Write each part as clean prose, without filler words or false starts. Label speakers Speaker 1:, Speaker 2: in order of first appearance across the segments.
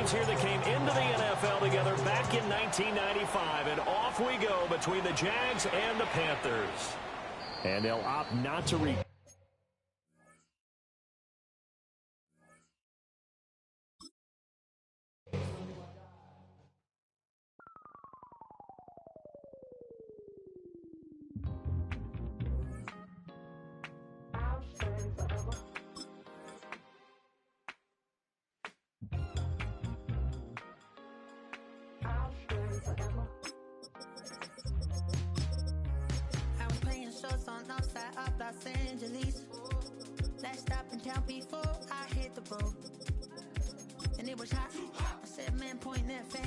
Speaker 1: teams here that came into the NFL together back in 1995, and off we go between the Jags and the Panthers. And they'll opt not to read.
Speaker 2: Los Angeles. Last stop in town before I hit the road. And it was hot. I said, man, point that fan.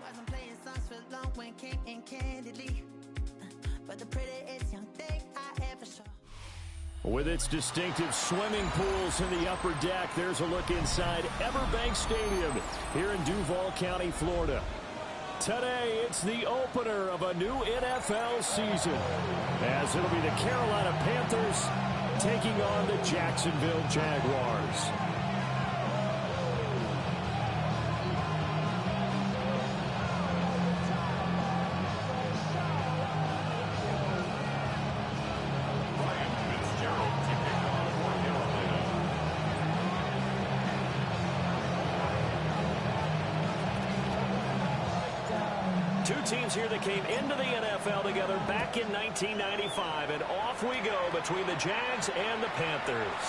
Speaker 2: Wasn't playing songs for long when came in candidly. But the prettiest young thing I ever saw.
Speaker 1: With its distinctive swimming pools in the upper deck, there's a look inside Everbank Stadium here in Duval County, Florida. Today, it's the opener of a new NFL season, as it'll be the Carolina Panthers taking on the Jacksonville Jaguars. Two teams here that came into the NFL together back in 1995, and off we go between the Jags and the Panthers.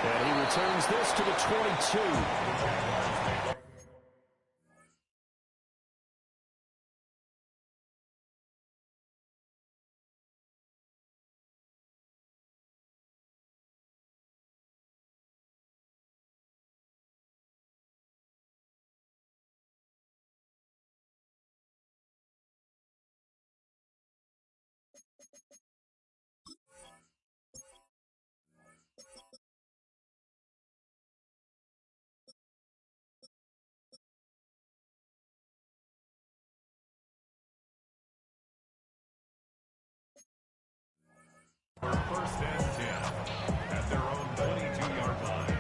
Speaker 1: And he returns this to the 22.
Speaker 3: First and 10 at their own 22-yard line.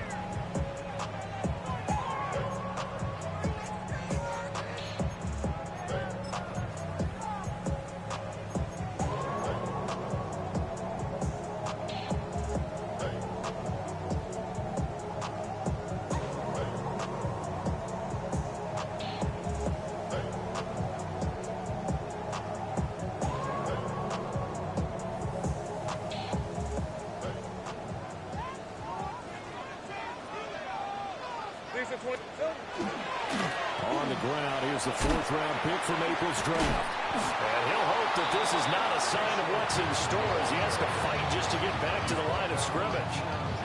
Speaker 1: On the ground, here's the fourth-round pick from April's draft. And he'll hope that this is not a sign of what's in store as he has to fight just to get back to the line of scrimmage.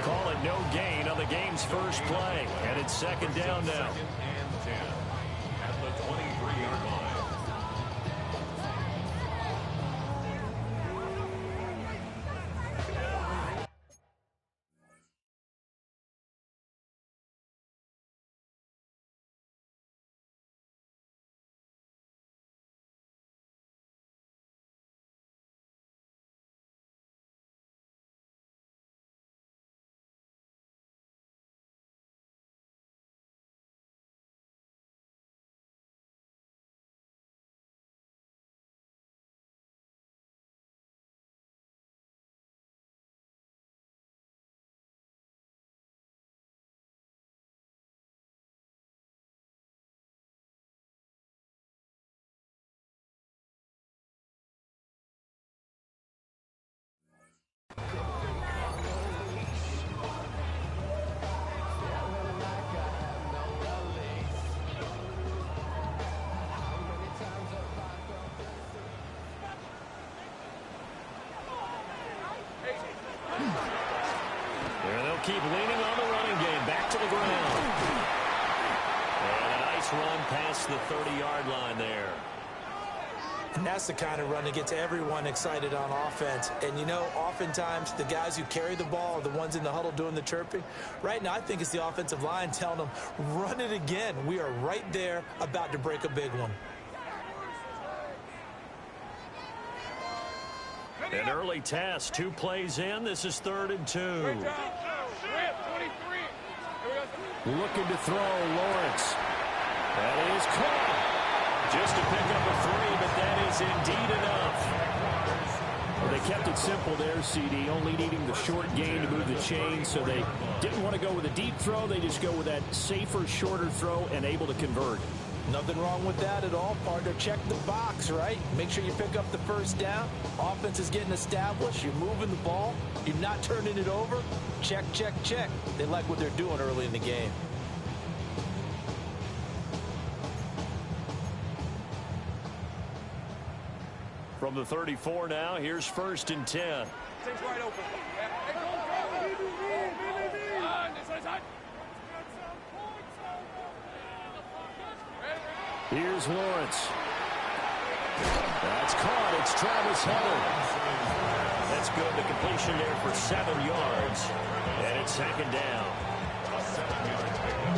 Speaker 1: Call it no gain on the game's first play. And it's second down now.
Speaker 3: Second and 10 at the 23-yard line.
Speaker 1: Keep leaning on the running game. Back to the ground. And a nice run past the 30-yard line there.
Speaker 4: And that's the kind of run that gets everyone excited on offense. And, you know, oftentimes the guys who carry the ball are the ones in the huddle doing the chirping. Right now, I think it's the offensive line telling them, run it again. We are right there about to break a big one.
Speaker 1: An early test, 2 plays in. This is 3rd and 2. Looking to throw, Lawrence. That is caught. Just to pick up a 3, but that is indeed enough. Well, they kept it simple there, CD, only needing the short gain to move the chain, so they didn't want to go with a deep throw. They just go with that safer, shorter throw and able to convert.
Speaker 4: Nothing wrong with that at all, partner. Check the box, right? Make sure you pick up the first down. Offense is getting established. You're moving the ball. You're not turning it over. Check, check, check. They like what they're doing early in the game.
Speaker 1: From the 34 now, here's 1st and 10.
Speaker 5: Things wide open.
Speaker 1: Here's Lawrence. That's caught. It's Travis Hunter. That's good. The completion there for 7 yards. And it's 2nd down.
Speaker 3: A 7-yard pickup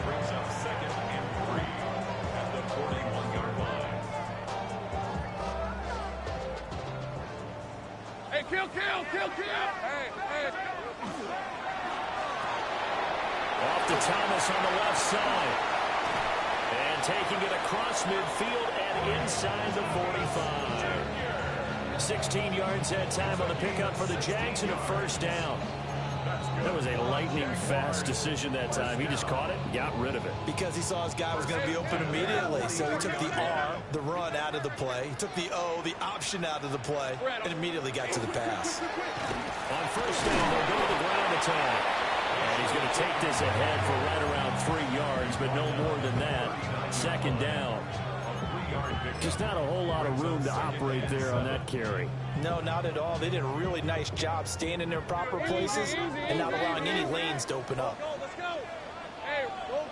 Speaker 3: brings up 2nd and 3 at the 41-yard line.
Speaker 5: Hey, kill. Hey.
Speaker 1: Off to Thomas on the left side. And taking it across midfield and inside the 45. 16 yards that time on the pickup for the Jags and a 1st down. That was a lightning-fast decision that time. He just caught it and got rid of it.
Speaker 4: Because he saw his guy was going to be open immediately. So he took the R, the run, out of the play. He took the O, the option, out of the play, and immediately got to the pass.
Speaker 1: On 1st down, they'll go to the ground attack. And he's going to take this ahead for right around 3 yards, but no more than that. 2nd down. Just not a whole lot of room to operate there on that carry.
Speaker 4: No, not at all. They did a really nice job staying in their proper places and not allowing any lanes to open up.
Speaker 5: Let's go. Hey, go.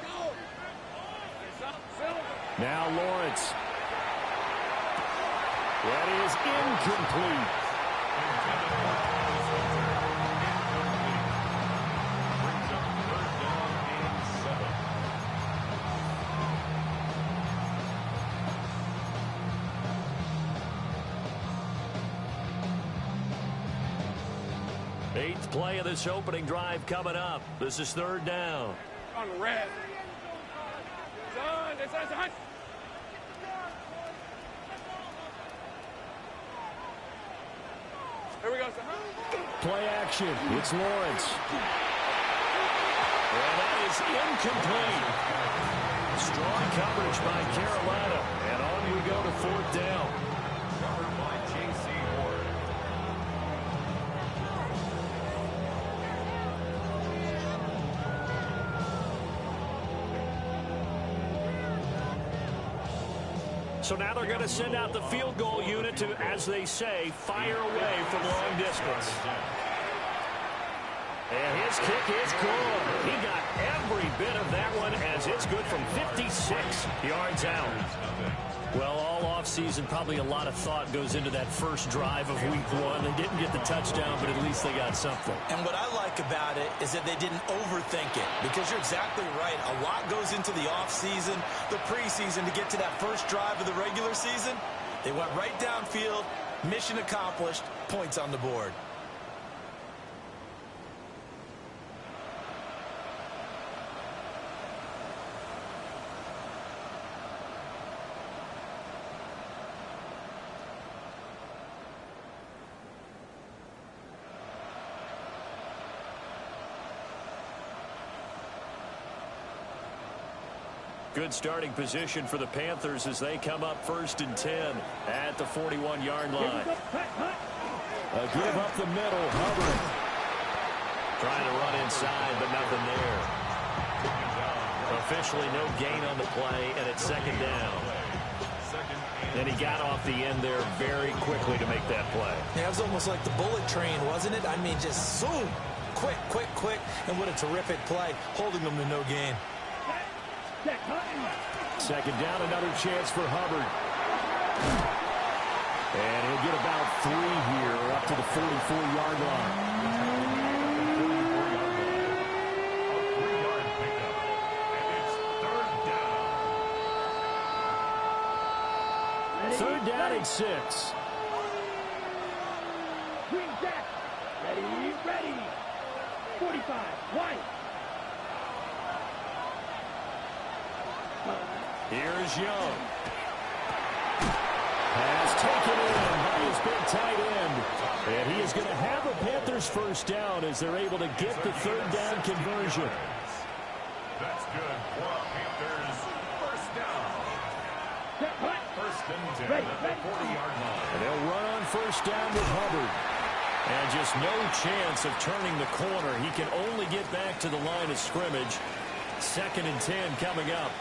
Speaker 1: Now Lawrence. That is incomplete. 8th play of this opening drive coming up. This is 3rd down.
Speaker 5: On the red. Son. Here we go, son.
Speaker 1: Play action. It's Lawrence. And that is incomplete. Strong coverage by Carolina. And on we go to 4th down.
Speaker 3: Covered by J.C. Ward.
Speaker 1: So now they're going to send out the field goal unit to, as they say, fire away from long distance. And his kick is good. He got every bit of that one as it's good from 56 yards out. Well, all offseason, probably a lot of thought goes into that first drive of week 1. They didn't get the touchdown, but at least they got something.
Speaker 4: And what I like about it is that they didn't overthink it, because you're exactly right. A lot goes into the offseason, the preseason, to get to that first drive of the regular season. They went right downfield, mission accomplished, points on the board.
Speaker 1: Good starting position for the Panthers as they come up 1st and 10 at the 41-yard line. A give up the middle. Hubbard trying to run inside, but nothing there. Officially no gain on the play, and it's 2nd down. And he got off the end there very quickly to make that play.
Speaker 4: Yeah, it was almost like the bullet train, wasn't it? I mean, just zoom, quick, and what a terrific play, holding them to no gain.
Speaker 1: 2nd down, another chance for Hubbard. And he'll get about 3 here up to the 44-yard line.
Speaker 3: A 3-yard pickup. And it's 3rd down.
Speaker 1: 3rd down and 6.
Speaker 6: Ready. 45. White.
Speaker 1: Here's Young. Pass taken in by his big tight end. And he is going to have a Panthers first down as they're able to get the third down conversion.
Speaker 3: That's good for a Panthers first down. First and 10 at the 40-yard line.
Speaker 1: And they'll run on first down with Hubbard. And just no chance of turning the corner. He can only get back to the line of scrimmage. 2nd and 10 coming up.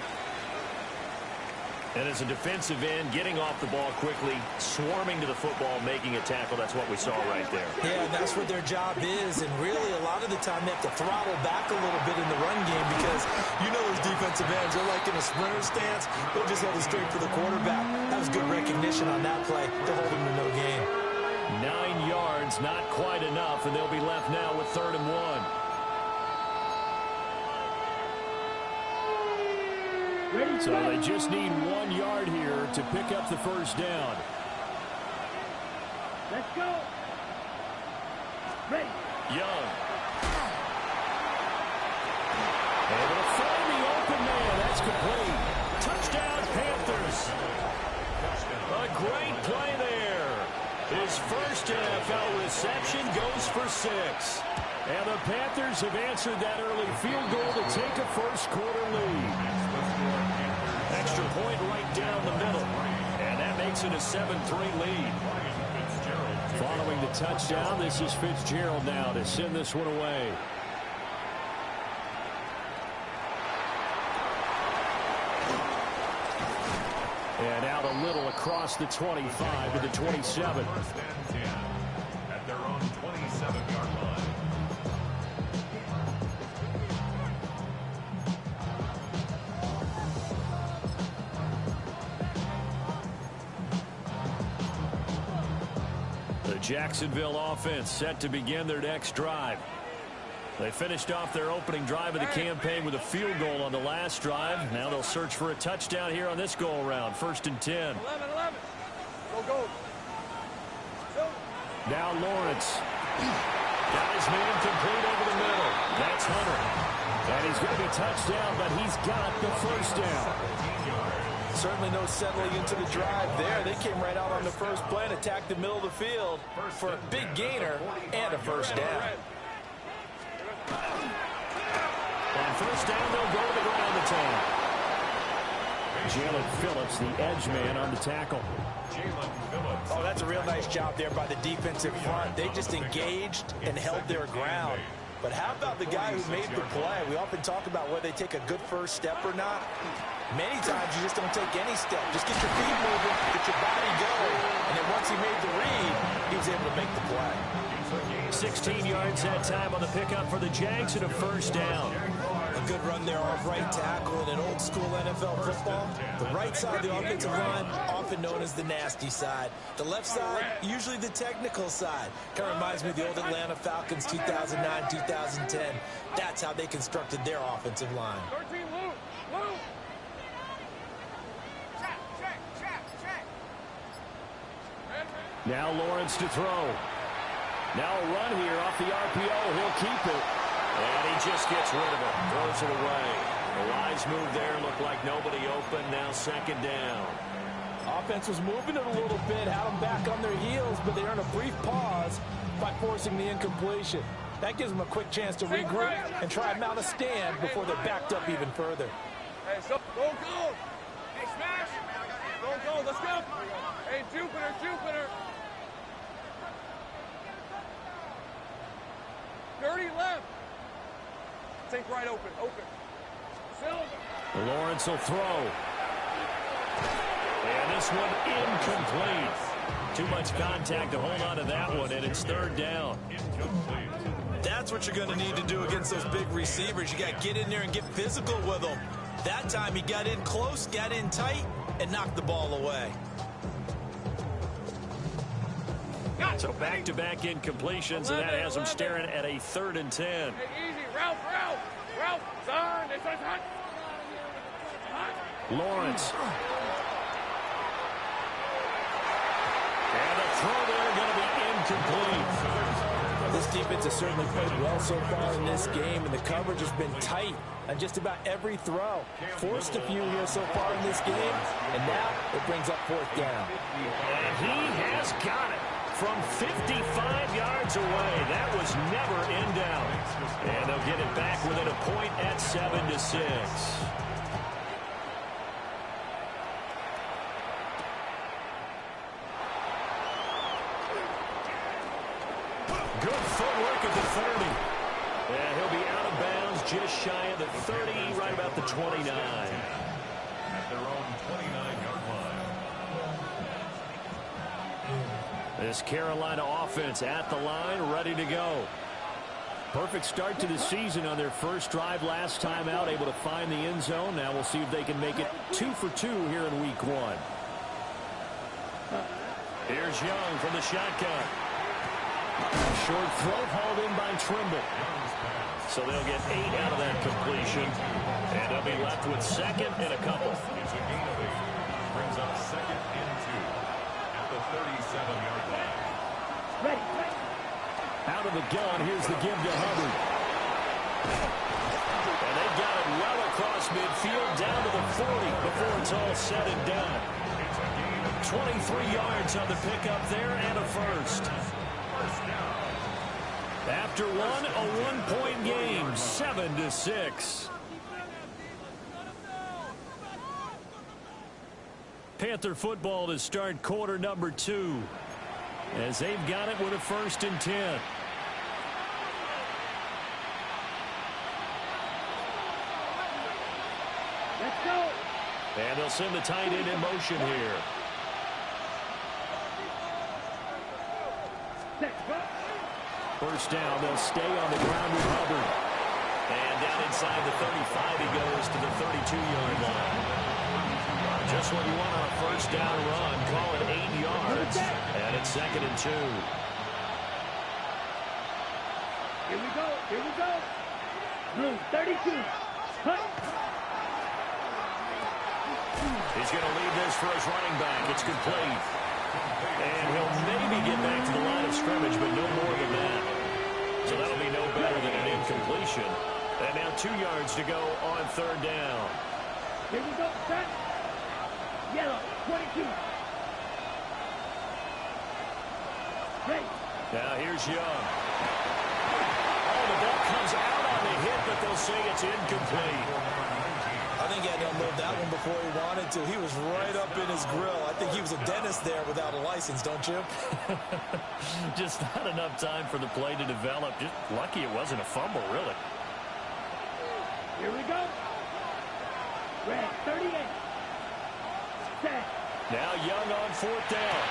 Speaker 1: And as a defensive end, getting off the ball quickly, swarming to the football, making a tackle. That's what we saw right there.
Speaker 4: Yeah, and that's what their job is. And really, a lot of the time, they have to throttle back a little bit in the run game because you know those defensive ends, they're like in a sprinter stance. They'll just head it straight for the quarterback. That was good recognition on that play to hold him to no gain.
Speaker 1: 9 yards, not quite enough, and they'll be left now with 3rd and 1. So they just need 1 yard here to pick up the first down.
Speaker 6: Let's go. Ready.
Speaker 1: Young. Able to find the open man. That's complete. Touchdown, Panthers. A great play there. His first NFL reception goes for 6. And the Panthers have answered that early field goal to take a first-quarter lead. Extra point right down the middle. And that makes it a 7-3 lead. Following the touchdown, this is Fitzgerald now to send this one away. And out a little across the 25 to the 27.
Speaker 3: First and 10 at their own 27-yard line.
Speaker 1: The Jacksonville offense set to begin their next drive. They finished off their opening drive of the campaign with a field goal on the last drive. Now they'll search for a touchdown here on this go-around. 1st and 10.
Speaker 5: 11. Go.
Speaker 1: Now Lawrence. Got his man complete over the middle. That's Hunter. And he's going to be touchdown, but he's got the first down.
Speaker 4: Certainly no settling into the drive there. They came right out on the first play and attacked the middle of the field for a big gainer and a first down.
Speaker 1: On first down, they'll go to the ground to town. Jalen Phillips, the edge man on the tackle.
Speaker 4: Oh, that's a real nice job there by the defensive front. They just engaged and held their ground. But how about the guy who made the play? We often talk about whether they take a good first step or not. Many times you just don't take any step. Just get your feet moving, get your body going, and then once he made the read, he was able to make the play.
Speaker 1: 16 yards that time on the pickup for the Jags and a first down.
Speaker 4: A good run there off right tackle in an old school NFL football. The right side of the offensive line, often known as the nasty side. The left side, usually the technical side. Kind of reminds me of the old Atlanta Falcons 2009, 2010. That's how they constructed their offensive line.
Speaker 5: 13, Lou.
Speaker 1: Now Lawrence to throw. Now a run here off the RPO. He'll keep it. And he just gets rid of it. Throws it away. The wise move there. Looked like nobody open. Now 2nd down.
Speaker 4: Offense was moving it a little bit, had them back on their heels, but they earned a brief pause by forcing the incompletion. That gives them a quick chance to regroup and try and mount a stand before they're backed up even further.
Speaker 5: Hey, so go. Hey, smash. Go. Let's go. Hey, Jupiter. 30 left. Think right open. Silver.
Speaker 1: Lawrence will throw. And this one incomplete. Too much contact to hold on to that one, and it's 3rd down.
Speaker 4: That's what you're going to need to do against those big receivers. You got to get in there and get physical with them. That time he got in close, got in tight, and knocked the ball away.
Speaker 1: So back-to-back incompletions, and that has them staring at a 3rd and 10.
Speaker 5: Hey, easy. Ralph. Son, this one's hot.
Speaker 1: Lawrence. And the throw there going to be incomplete.
Speaker 4: This defense has certainly played well so far in this game, and the coverage has been tight on just about every throw. Forced a few here so far in this game, and now it brings up fourth down.
Speaker 1: And he has got it from 55 yards away. That was never in doubt. And they'll get it back within a point at 7-6. Good footwork at the 30. And he'll be out of bounds just shy of the 30, right about the 29.
Speaker 3: At their own 29-yard line.
Speaker 1: This Carolina offense at the line, ready to go. Perfect start to the season on their first drive last time out, able to find the end zone. Now we'll see if they can make it 2 for 2 here in week 1. Here's Young from the shotgun. Short throw hauled in by Trimble. So they'll get 8 out of that completion. And they'll be left with second and a couple.
Speaker 3: It's a gain of 8. Brings up second and 2 at the 37-yard line.
Speaker 6: Ready.
Speaker 1: Out of the gun, here's the give to Hubbard. And they got it well across midfield, down to the 40 before it's all said and done. 23 yards on the pickup there and a first. After one, a one-point game, 7-6. Panther football to start quarter number 2. As they've got it with a 1st and 10.
Speaker 6: Let's go.
Speaker 1: And they'll send the tight end in motion here.
Speaker 6: Let's go.
Speaker 1: First down, they'll stay on the ground with Hubbard. And down inside the 35, he goes to the 32-yard line. Just what you want on a first down run. Call it 8 yards. And it's 2nd and 2.
Speaker 6: Here we go. Blue, 32. Cut.
Speaker 1: He's going to leave this for his running back. It's complete. And he'll maybe get back to the line of scrimmage, but no more than that. So that'll be no better than an incompletion. And now 2 yards to go on 3rd down.
Speaker 6: Here we go. Set. Yellow, 22. Ready.
Speaker 1: Now here's Young. Oh, the ball comes out on the hit, but they'll say it's incomplete.
Speaker 4: I think he had to unload that one before he wanted to. He was right up in his grill. I think he was a dentist there without a license, don't you?
Speaker 1: Just not enough time for the play to develop. Just lucky it wasn't a fumble, really.
Speaker 6: Here we go. Red, 38. Set.
Speaker 1: Now Young on 4th down.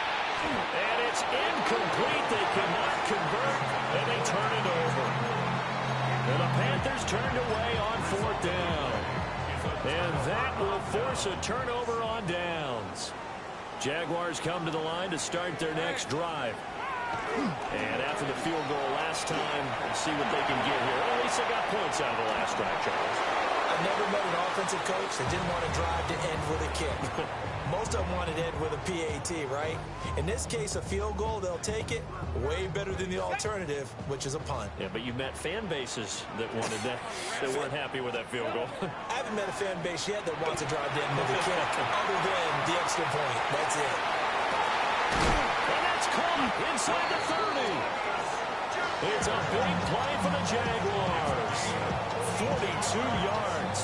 Speaker 1: And it's incomplete. They cannot convert, and they turn it over. And the Panthers turned away on 4th down. And that will force a turnover on downs. Jaguars come to the line to start their next drive. And after the field goal last time, we'll see what they can get here. Well, at least they got points out of the last drive, Charles.
Speaker 4: I've never met an offensive coach that didn't want to drive to end with a kick. Most of them wanted to end with a PAT, right? In this case, a field goal, they'll take it. Way better than the alternative, which is a punt.
Speaker 1: Yeah, but you met fan bases that wanted that, that weren't happy with that field goal.
Speaker 4: I haven't met a fan base yet that wants to drive to end with a kick, other than the extra point. That's it.
Speaker 1: And that's caught inside the 30. It's a big play for the Jaguars. 42 yards.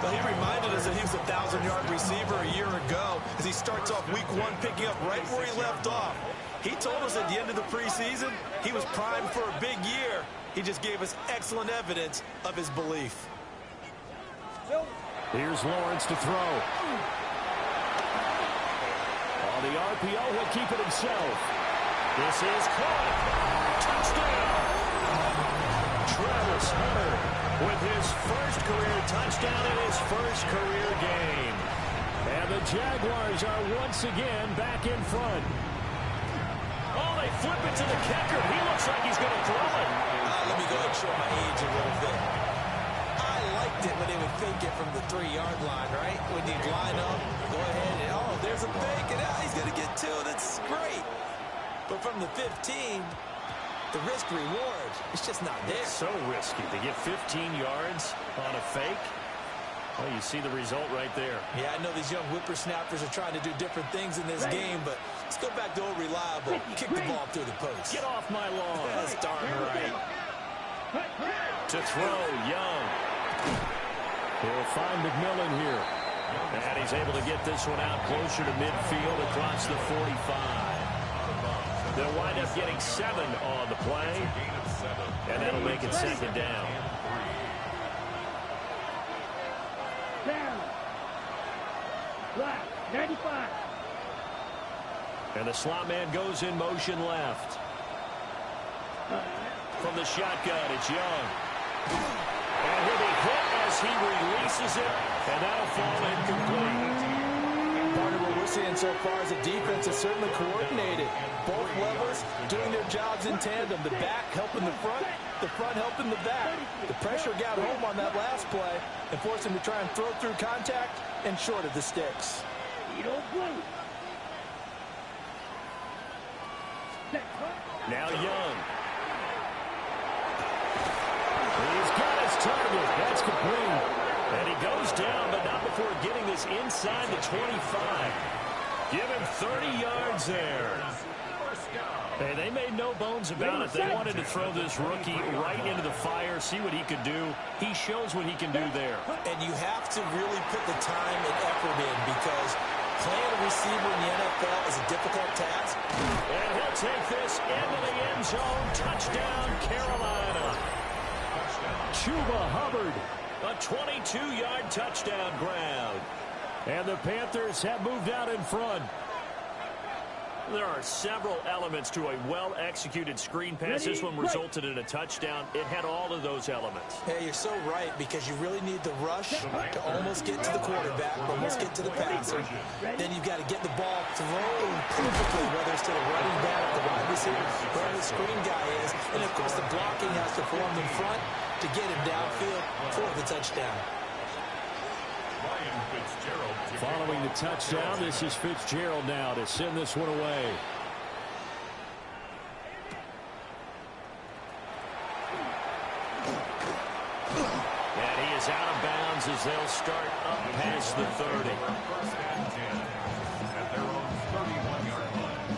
Speaker 4: But he reminded us that he was a 1,000-yard receiver a year ago as he starts off week 1 picking up right where he left off. He told us at the end of the preseason he was primed for a big year. He just gave us excellent evidence of his belief.
Speaker 1: Here's Lawrence to throw. On the RPO, he'll keep it himself. This is caught. Touchdown. Travis Hunter with his first career touchdown in his first career game. And the Jaguars are once again back in front. Oh, they flip it to the kicker. He looks like he's going to throw it.
Speaker 4: Let me go ahead and show my age a little bit. I liked it when they would fake it from the 3-yard line, right? When you'd line up, go ahead and, oh, there's a fake, and he's going to get 2. That's great. But from the 15, the risk-reward, it's just not there.
Speaker 1: It's so risky to get 15 yards on a fake. Well, you see the result right there.
Speaker 4: Yeah, I know these young whippersnappers are trying to do different things in this game, but let's go back to old reliable. Kick the ball through the post.
Speaker 1: Get off my lawn.
Speaker 4: That's darn right.
Speaker 1: To throw, Young. He'll find McMillan here. And he's able to get this one out closer to midfield across the 45. They'll wind up getting 7 on the play, and that'll make it 2nd down.
Speaker 6: Down. Black, 95.
Speaker 1: And the slot man goes in motion left. From the shotgun, it's Young. And he'll be hit as he releases it, and that'll fall incomplete.
Speaker 4: Part of what we're seeing so far is the defense is certainly coordinated. Both levels doing their jobs in tandem. The back helping the front helping the back. The pressure got home on that last play and forced him to try and throw through contact and short of the sticks.
Speaker 6: You don't blue.
Speaker 1: Now Young. He's got his target. That's complete. And he goes down, but not before getting this inside the 25. Give him 30 yards there. Hey, they made no bones about it. They wanted to throw this rookie right into the fire, see what he could do. He shows what he can do there.
Speaker 4: And you have to really put the time and effort in because playing a receiver in the NFL is a difficult task.
Speaker 1: And he'll take this into the end zone. Touchdown, Carolina. Chuba Hubbard, a 22-yard touchdown grab. And the Panthers have moved out in front. There are several elements to a well-executed screen pass. This one resulted in a touchdown. It had all of those elements.
Speaker 4: Hey, you're so right because you really need the rush to almost get to the quarterback, almost get to the passer. Then you've got to get the ball thrown perfectly, whether it's to the running back, the wide receiver, wherever the screen guy is. And, of course, the blocking has to form in front to get him downfield for the touchdown.
Speaker 1: Following the touchdown, this is Fitzgerald now to send this one away. And he is out of bounds as they'll start up past the 30.
Speaker 3: First and 10 at their own 31-yard line.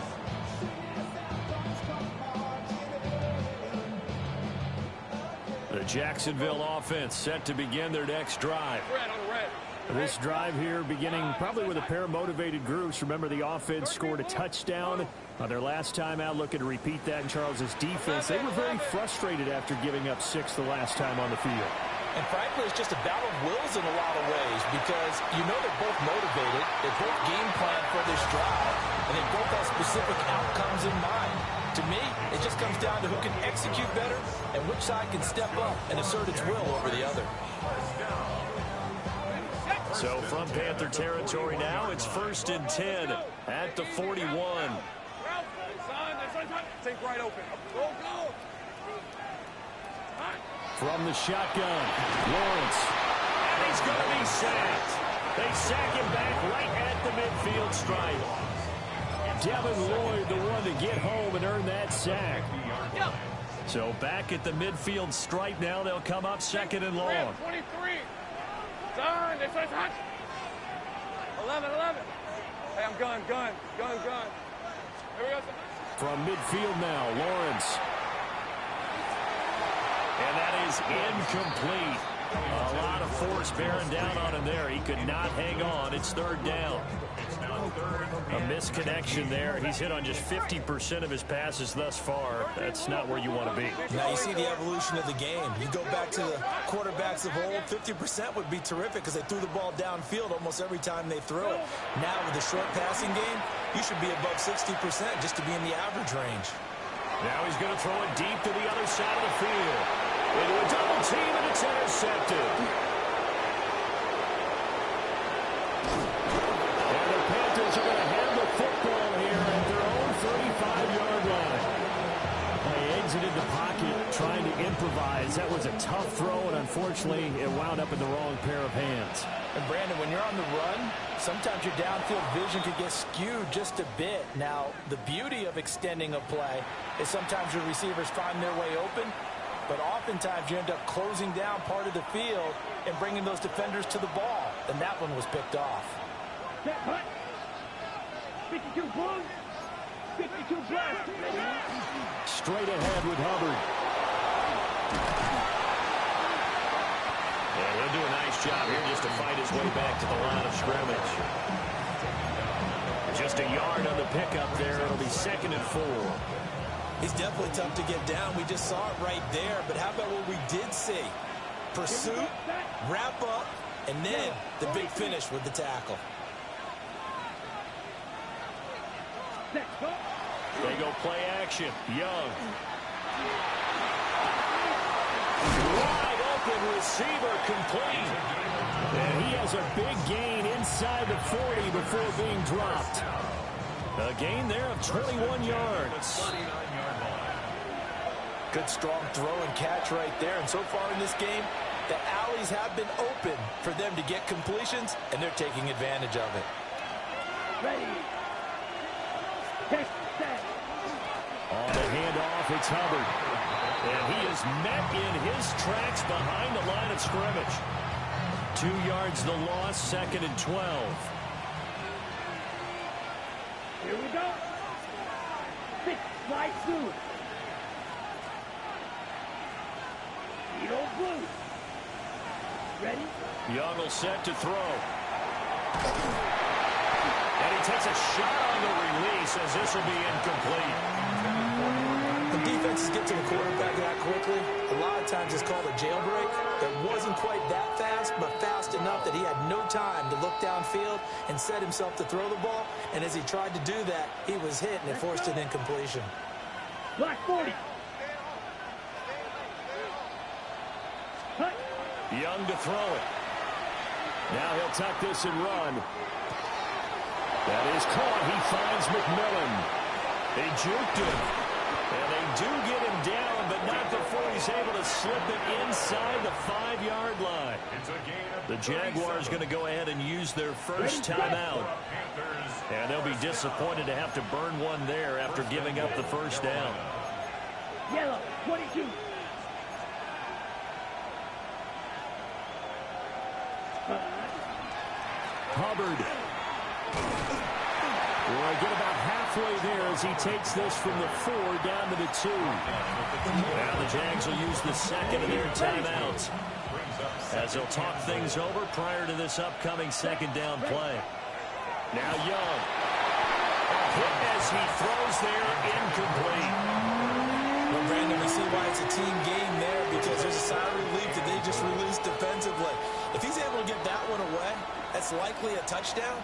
Speaker 1: The Jacksonville offense set to begin their next drive.
Speaker 5: Red on the red.
Speaker 1: This drive here beginning probably with a pair of motivated groups. Remember, the offense scored a touchdown on their last time out, looking to repeat that in Charles's defense. They were very frustrated after giving up 6 the last time on the field.
Speaker 4: And frankly, it's just a battle of wills in a lot of ways because you know they're both motivated. They both game plan for this drive, and they both have specific outcomes in mind. To me, it just comes down to who can execute better and which side can step up and assert its will over the other.
Speaker 1: So from Panther territory now, it's 1st and 10 at the 41.
Speaker 5: Take right open. Go, go.
Speaker 1: From the shotgun, Lawrence. And he's going to be sacked. They sack him back right at the midfield stripe. Devin Lloyd, the one to get home and earn that sack. So back at the midfield stripe now, they'll come up 2nd and long.
Speaker 5: 23. Done. It's hot. 11. Hey, I'm gun. Here we go.
Speaker 1: From midfield now, Lawrence. And that is incomplete. A lot of force bearing down on him there. He could not hang on. It's 3rd down. A misconnection there. He's hit on just 50% of his passes thus far. That's not where you want to be.
Speaker 4: Now you see the evolution of the game. You go back to the quarterbacks of old, 50% would be terrific because they threw the ball downfield almost every time they throw it. Now with the short passing game, you should be above 60% just to be in the average range.
Speaker 1: Now he's going to throw it deep to the other side of the field. Into a double team, and it's intercepted. And the Panthers are going to have the football here at their own 35-yard line. They exited the pocket trying to improvise. That was a tough throw, and unfortunately, it wound up in the wrong pair of hands.
Speaker 4: And, Brandon, when you're on the run, sometimes your downfield vision could get skewed just a bit. Now, the beauty of extending a play is sometimes your receivers find their way open, but oftentimes you end up closing down part of the field and bringing those defenders to the ball. And that one was picked off.
Speaker 6: Set, hut. 52 blown. 52 blast.
Speaker 1: Straight ahead with Hubbard.
Speaker 7: And he'll do a nice job here just to fight his way back to the line of scrimmage.
Speaker 1: Just a yard on the pickup there. It'll be 2nd and 4.
Speaker 4: He's definitely tough to get down. We just saw it right there. But how about what we did see? Pursuit, wrap up, and then the big finish with the tackle.
Speaker 1: They go play action. Young. Wide open receiver complete. And he has a big gain inside the 40 before being dropped. A gain there of 21 yards.
Speaker 4: Good strong throw and catch right there. And so far in this game, the alleys have been open for them to get completions, and they're taking advantage of it.
Speaker 6: Ready. Test, set.
Speaker 1: On the handoff, it's Hubbard. And he is met in his tracks behind the line of scrimmage. 2 yards the loss, 2nd and 12.
Speaker 6: Here we go. 6, slide through. Zero blue. Ready?
Speaker 1: Young will set to throw. And he takes a shot on the release as this will be incomplete.
Speaker 4: The defenses get to the quarterback that quickly. A lot of times it's called a jailbreak. It wasn't quite that fast, but fast enough that he had no time to look downfield and set himself to throw the ball. And as he tried to do that, he was hit and it forced an incompletion.
Speaker 6: Black 40. Cut.
Speaker 1: Young to throw it. Now he'll tuck this and run. That is caught. He finds McMillan. They juked him. And they do get him down, but not before he's able to slip it inside the 5-yard line. The Jaguars going to go ahead and use their first timeout. And they'll be disappointed to have to burn one there after giving up the first down.
Speaker 6: Yellow, 22.
Speaker 1: Hubbard. Well, get about halfway there as he takes this from the 4 down to the 2. Now the Jags will use the 2nd of their timeouts as they'll talk things over prior to this upcoming 2nd down play. Now Young. A hit as he throws there, incomplete.
Speaker 4: Well, Brandon, we see why it's a team game there because there's a sigh of relief that they just released defensively. If he's able to get that one away, that's likely a touchdown.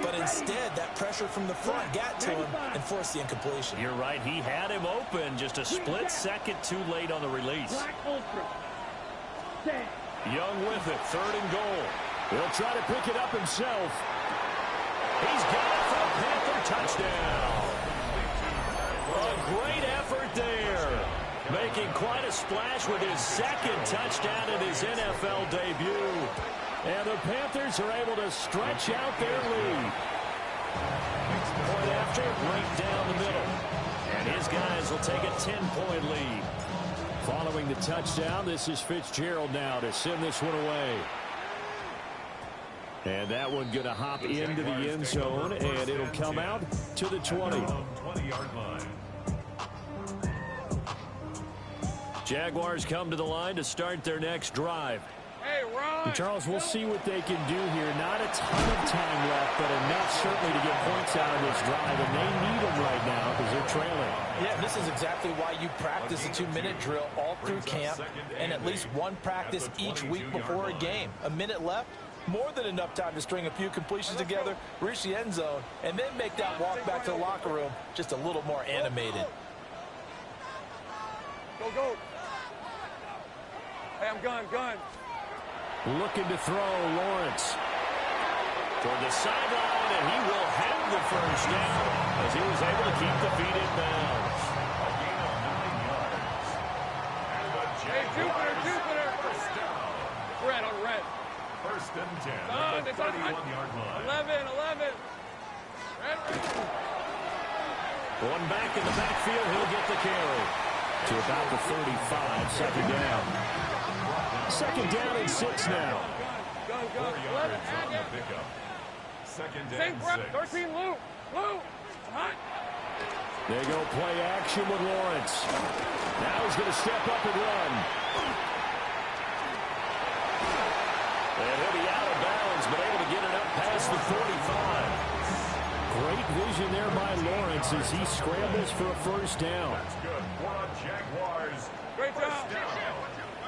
Speaker 4: But instead, that pressure from the front got to him and forced the incompletion.
Speaker 1: You're right. He had him open. Just a split second too late on the release.
Speaker 6: Black ultra. Set.
Speaker 1: Young with it. 3rd and goal. He'll try to pick it up himself. He's got it for a Panther touchdown. A great effort there. Making quite a splash with his 2nd touchdown in his NFL debut. And the Panthers are able to stretch out their lead. Point after, right down the middle. And his guys will take a 10-point lead. Following the touchdown, this is Fitzgerald now to send this one away. And that one going to hop into the end zone, and it'll come out to the 20.
Speaker 3: 20-yard line.
Speaker 1: Jaguars come to the line to start their next drive.
Speaker 5: Hey, Ron!
Speaker 1: And Charles, we'll see what they can do here. Not a ton of time left, but enough certainly to get points out of this drive, and they need them right now because they're trailing.
Speaker 4: Yeah, this is exactly why you practice a 2-minute drill all through camp and at least one practice each week before a game. A minute left, more than enough time to string a few completions together, reach the end zone, and then make that walk back to the locker room just a little more animated.
Speaker 5: Go, go! Hey, I'm gun.
Speaker 1: Looking to throw, Lawrence. Toward the sideline, and he will have the first down as he was able to keep the feet in bounds.
Speaker 5: Jupiter. Red on red.
Speaker 3: First and 10
Speaker 5: Done.
Speaker 3: at the
Speaker 5: It's on
Speaker 3: 31-yard line.
Speaker 5: 11. Red.
Speaker 1: One back in the backfield. He'll get the carry to about the 35. Second down. Second down and 6 now.
Speaker 5: Go.
Speaker 3: 4 yards on the pickup. Second
Speaker 5: Sink
Speaker 3: and
Speaker 5: right.
Speaker 3: 6.
Speaker 5: 13, Lou. Hot.
Speaker 1: They go play action with Lawrence. Now he's going to step up and run. And he'll be out of bounds, but able to get it up past the 45. Great vision there by Lawrence as he scrambles for a first down.
Speaker 3: That's good. For the Jaguars.
Speaker 5: Great job.
Speaker 3: First down.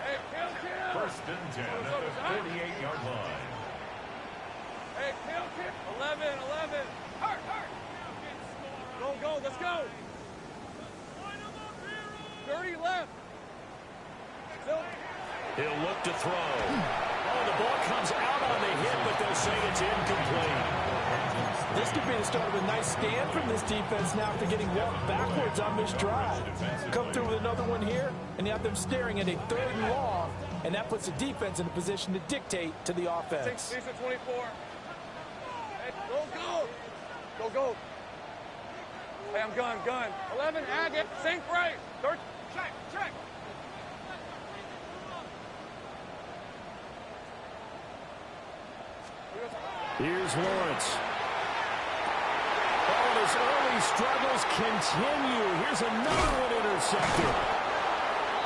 Speaker 5: Hey, kill.
Speaker 3: First and 10 at the 38-yard line.
Speaker 5: Hey, kill. 11. Hurt. Go. Let's go. 30 left.
Speaker 1: He'll look to throw. Oh, the ball comes out on the hit, but they'll say it's incomplete.
Speaker 4: This could be the start of a nice stand from this defense now after getting walked backwards on this drive. Come through with another one here, and you have them staring at a 3rd and long, and that puts the defense in a position to dictate to the offense.
Speaker 5: 24. Hey, go. Hey, I'm gun. 11, add it. Sink right. 13. Check.
Speaker 1: Here's Lawrence. Oh, his early struggles continue. Here's another one intercepted.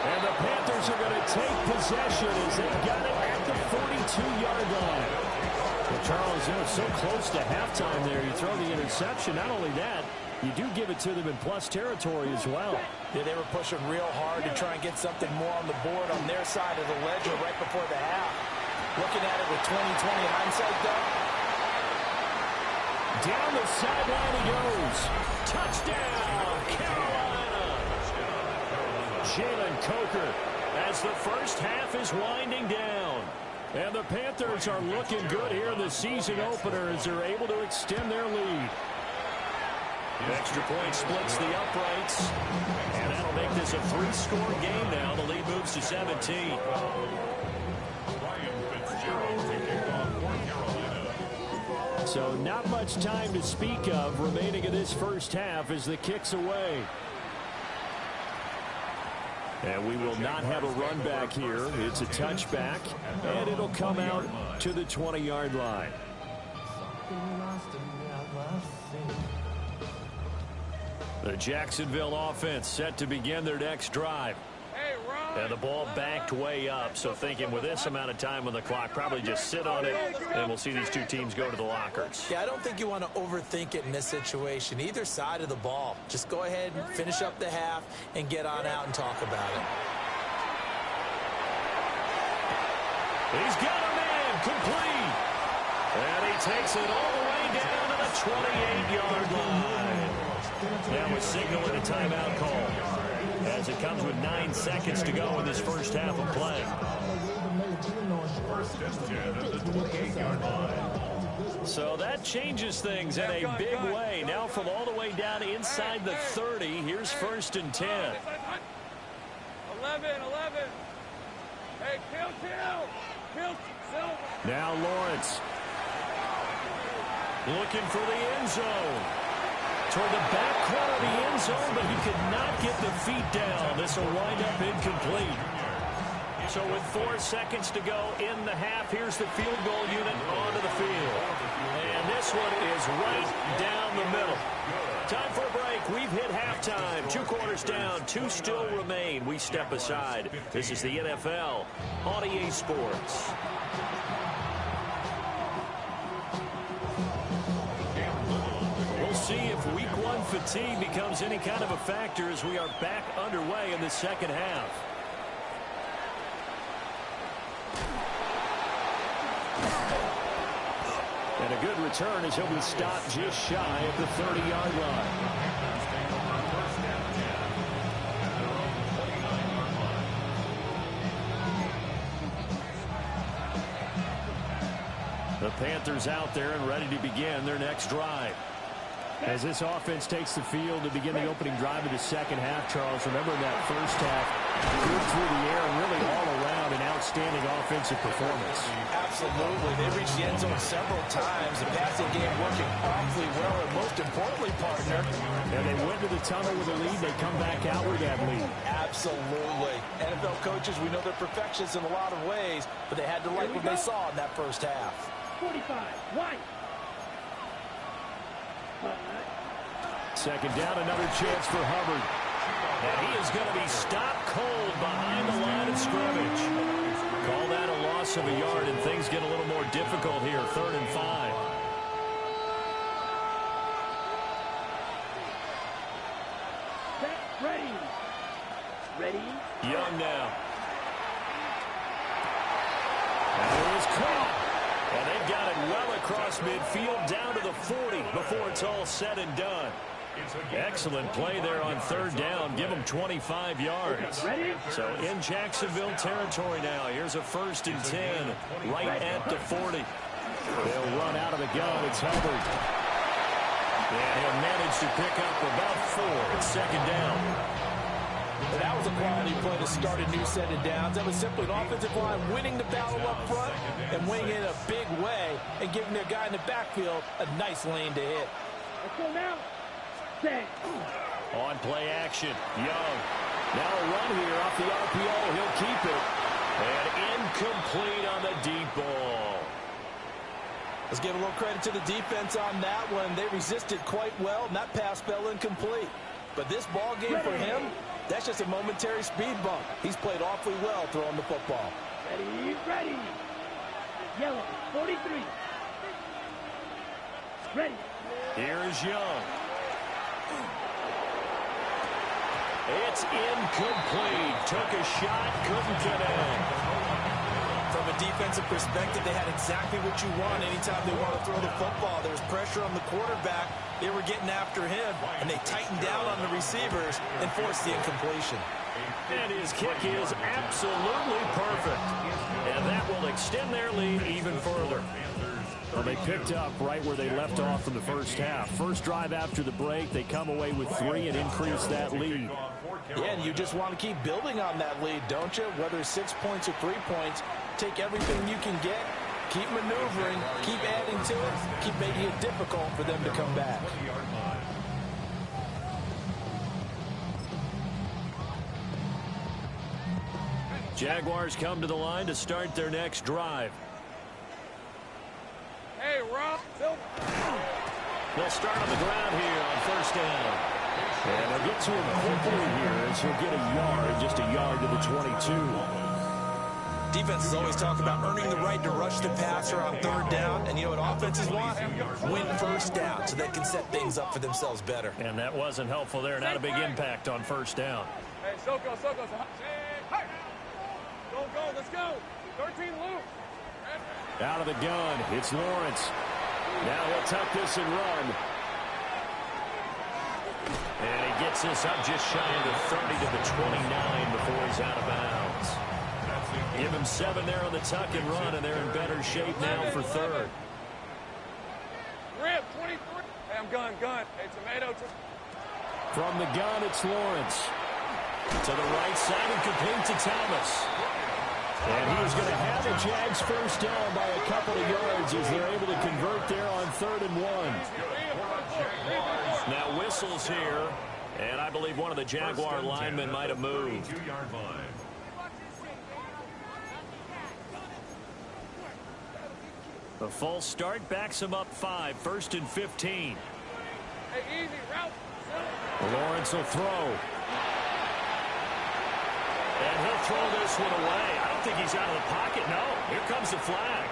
Speaker 1: And the Panthers are going to take possession as they've got it at the 42-yard line. Well, Charles, so close to halftime there. You throw the interception. Not only that, you do give it to them in plus territory as well.
Speaker 4: Yeah, they were pushing real hard to try and get something more on the board on their side of the ledger right before the half. Looking at it with 20/20 hindsight, though.
Speaker 1: Down the sideline he goes. Touchdown, Carolina. Jalen Coker as the first half is winding down. And the Panthers are looking good here in the season opener as they're able to extend their lead. Extra point splits the uprights. And that'll make this a 3-score game now. The lead moves to 17. So not much time to speak of remaining in this first half as the kick's away. And we will not have a run back here. It's a touchback, and it'll come out to the 20-yard line. The Jacksonville offense set to begin their next drive. And the ball backed way up, so thinking with this amount of time on the clock, probably just sit on it, and we'll see these two teams go to the lockers.
Speaker 4: Yeah, I don't think you want to overthink it in this situation. Either side of the ball. Just go ahead and finish up the half and get on out and talk about it.
Speaker 1: He's got a man complete. And he takes it all the way down to the 28-yard line. Now we're signaling a timeout call, as it comes with 9 seconds to go in this first half of play. So that changes things in a big way. Now from all the way down inside the 30, here's 1st and 10.
Speaker 5: 11. Hey, kill.
Speaker 1: Now Lawrence looking for the end zone. Toward the back corner of the end zone, but he could not get the feet down. This will wind up incomplete. So with 4 seconds to go in the half, here's the field goal unit onto the field. And this one is right down the middle. Time for a break. We've hit halftime. 2 quarters down. 2 still remain. We step aside. This is the NFL on EA Sports. We'll see if week 1 fatigue becomes any kind of a factor as we are back underway in the second half. And a good return as he'll be stopped just shy of the 30-yard line. The Panthers out there and ready to begin their next drive. As this offense takes the field to begin the opening drive of the second half, Charles, remember in that first half, good through the air, and really outstanding offensive performance.
Speaker 4: Absolutely. They reached the end zone several times. The passing game working awfully well, and most importantly, partner.
Speaker 1: And they went to the tunnel with a lead. They come back out with that lead.
Speaker 4: Absolutely. NFL coaches, we know they're perfectionists in a lot of ways, but they had to like what they saw in that first half.
Speaker 6: 45, wide.
Speaker 1: Second down, another chance for Hubbard. And he is going to be stopped cold behind the line of scrimmage. Call that a loss of a yard, and things get a little more difficult here. 3rd and 5.
Speaker 6: Set, ready. Ready.
Speaker 1: Young now. And it is caught. And they've got it well across midfield down to the 40 before it's all said and done. Excellent play there on 3rd down. Give them 25 yards. So in Jacksonville territory now. Here's a 1st and 10 right at the 40. They'll run out of the gun. It's Hubbard. And he'll manage to pick up about 4. It's 2nd down.
Speaker 4: But that was a quality play to start a new set of downs. That was simply an offensive line winning the battle up front and winning it in a big way and giving their guy in the backfield a nice lane to hit.
Speaker 6: Let's go now. Set.
Speaker 1: On play action, Young. Now a run here off the RPO. He'll keep it. And incomplete on the deep ball.
Speaker 4: Let's give a little credit to the defense on that one. They resisted quite well, and that pass fell incomplete. But this ball game for him, that's just a momentary speed bump. He's played awfully well throwing the football.
Speaker 6: Ready, ready. Yellow, 43. Ready.
Speaker 1: Here is Young. It's incomplete. Took a shot, couldn't get in.
Speaker 4: From a defensive perspective, they had exactly what you want anytime they want to throw the football. There was pressure on the quarterback. They were getting after him, and they tightened down on the receivers and forced the incompletion.
Speaker 1: And his kick is absolutely perfect. And that will extend their lead even further. Well, they picked up right where they left off in the first half. First drive after the break, they come away with 3 and increase that lead.
Speaker 4: Yeah, and you just want to keep building on that lead, don't you? Whether it's 6 points or 3 points, take everything you can get, keep maneuvering, keep adding to it, keep making it difficult for them to come back.
Speaker 1: Jaguars come to the line to start their next drive.
Speaker 5: Hey, Rob.
Speaker 1: They'll start on the ground here on 1st down. And they'll get to him quickly here as he'll get a yard, just a yard to the 22.
Speaker 4: Defenses always talk about earning the right to rush the passer on 3rd down. And you know what offenses want? Win 1st down so they can set things up for themselves better.
Speaker 1: And that wasn't helpful there. Not a big impact on 1st down.
Speaker 5: Hey, Soko. Hey, go, let's go. 13 loop.
Speaker 1: Out of the gun, it's Lawrence. Now he'll tuck this and run. And he gets this up just shy of the 30 to the 29 before he's out of bounds. Give him 7 there on the tuck and run, and they're in better shape now for 3rd.
Speaker 5: Rip, 23. Hey, I'm gun. Hey, tomato.
Speaker 1: From the gun, it's Lawrence. To the right side and complete to Thomas. And he's going to have the Jags 1st down by a couple of yards as they're able to convert there on 3rd and 1. Now whistles here, and I believe one of the Jaguar linemen might have moved. The false start backs him up 5, 1st and 15.
Speaker 5: Hey, easy route.
Speaker 1: Lawrence will throw. And he'll throw this one away. I don't think he's out of the pocket. No, here comes the flag.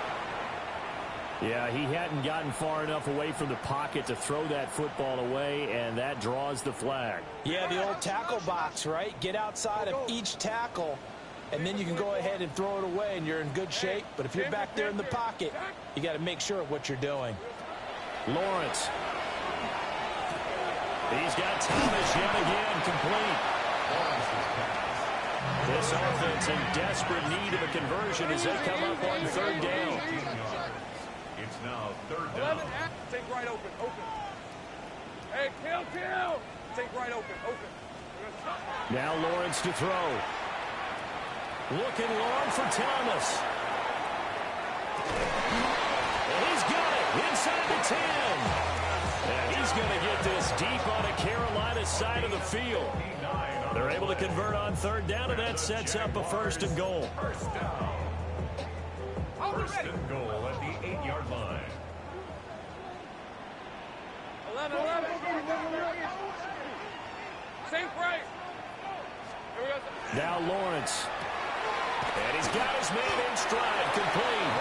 Speaker 1: Yeah, he hadn't gotten far enough away from the pocket to throw that football away, and that draws the flag.
Speaker 4: Yeah, the old tackle box, right? Get outside of each tackle, and then you can go ahead and throw it away, and you're in good shape. But if you're back there in the pocket, you got to make sure of what you're doing.
Speaker 1: Lawrence. He's got Thomas yet again complete. This offense in desperate need of a conversion as they come up on 3rd down.
Speaker 3: It's now 3rd down.
Speaker 5: Take right open. Hey, kill. Take right open.
Speaker 1: Now Lawrence to throw. Looking long for Thomas. And he's got it inside the 10. And he's going to get this deep on a Carolina side of the field. They're able to convert on third down, and that sets up a 1st and goal.
Speaker 3: First down. 1st and goal at the 8-yard line.
Speaker 5: 11. Same right.
Speaker 1: Now Lawrence. And he's got his man in stride, complete.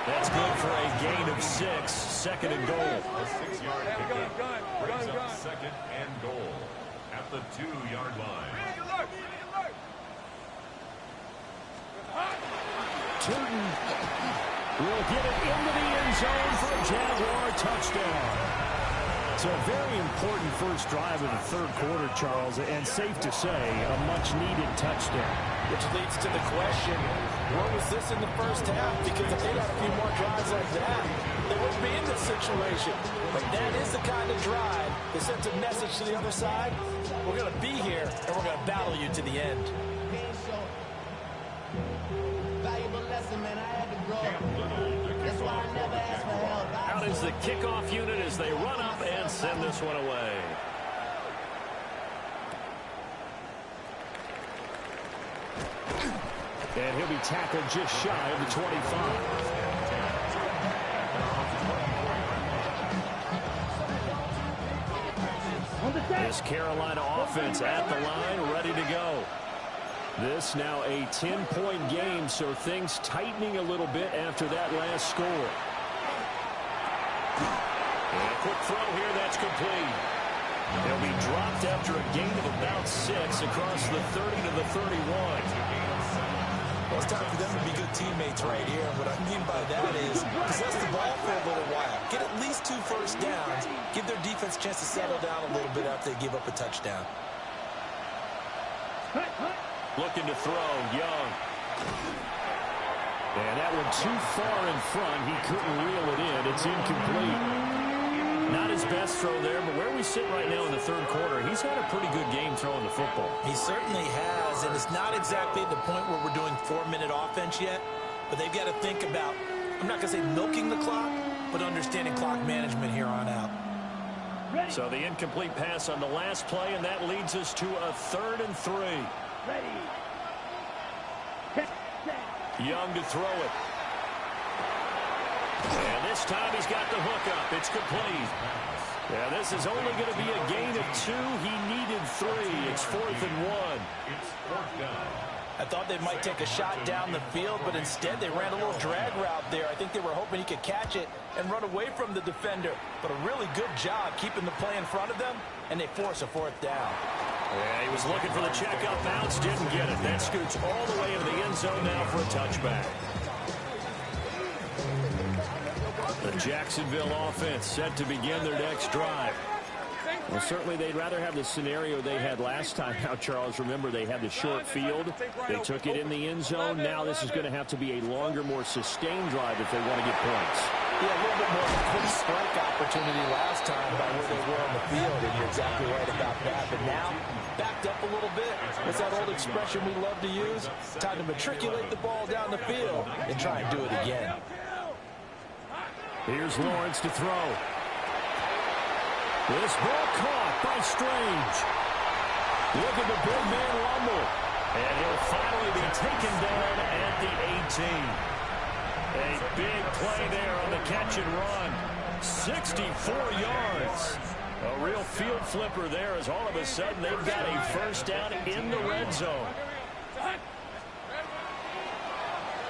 Speaker 1: That's good for a gain of 6, 2nd and goal.
Speaker 3: A 6-yard pickup brings up 2nd and goal at the 2-yard line.
Speaker 1: Tootin will get it into the end zone for a Jaguar touchdown. It's a very important first drive of the third quarter, Charles, and safe to say, a much-needed touchdown.
Speaker 4: Which leads to the question, where was this in the first half? Because if they had a few more drives like that, they wouldn't be in this situation. But that is the kind of drive that sends a message to the other side. We're going to be here, and we're going to battle you to the end.
Speaker 2: Valuable lesson, man. I had to grow up. That's why I never asked for help.
Speaker 1: Out is the kickoff unit as they run up and send this one away. And he'll be tackled just shy of the 25. This Carolina offense at the line, ready to go. This now a 10-point game, so things tightening a little bit after that last score. And a quick throw here, that's complete. They'll be dropped after a gain of about 6 across the 30 to the 31.
Speaker 4: Well, it's time for them to be good teammates right here. And what I mean by that is possess the ball for a little while. Get at least 2 first downs. Give their defense a chance to settle down a little bit after they give up a touchdown.
Speaker 1: Looking to throw, Young. And that one too far in front. He couldn't reel it in. It's incomplete. Not his best throw there, but where we sit right now in the third quarter, he's had a pretty good game throwing the football.
Speaker 4: He certainly has, and it's not exactly at the point where we're doing 4-minute offense yet, but they've got to think about, I'm not going to say milking the clock, but understanding clock management here on out.
Speaker 1: So the incomplete pass on the last play, and that leads us to a 3rd and 3. Young to throw it. And this time he's got the hook up. It's complete. Yeah, this is only going to be a gain of 2. He needed 3. It's 4th and 1.
Speaker 3: It's 4th down.
Speaker 4: I thought they might take a shot down the field, but instead they ran a little drag route there. I think they were hoping he could catch it and run away from the defender. But a really good job keeping the play in front of them, and they force a 4th down.
Speaker 1: Yeah, he was looking for the check-up bounce, didn't get it. That scoots all the way into the end zone now for a touchback. The Jacksonville offense set to begin their next drive. Well, certainly they'd rather have the scenario they had last time. Now, Charles, remember, they had the short field. They took it in the end zone. Now this is going to have to be a longer, more sustained drive if they want to get points.
Speaker 4: Yeah, a little bit more of a quick strike opportunity last time by where they were on the field, and you're exactly right about that. But now, backed up a little bit. What's that old expression we love to use? Time to matriculate the ball down the field and try and do it again.
Speaker 1: Here's Lawrence to throw. This ball caught by Strange. Look at the big man rumble. And he'll finally be taken down at the 18. A big play there on the catch and run. 64 yards. A real field flipper there as all of a sudden they've got a first down in the red zone.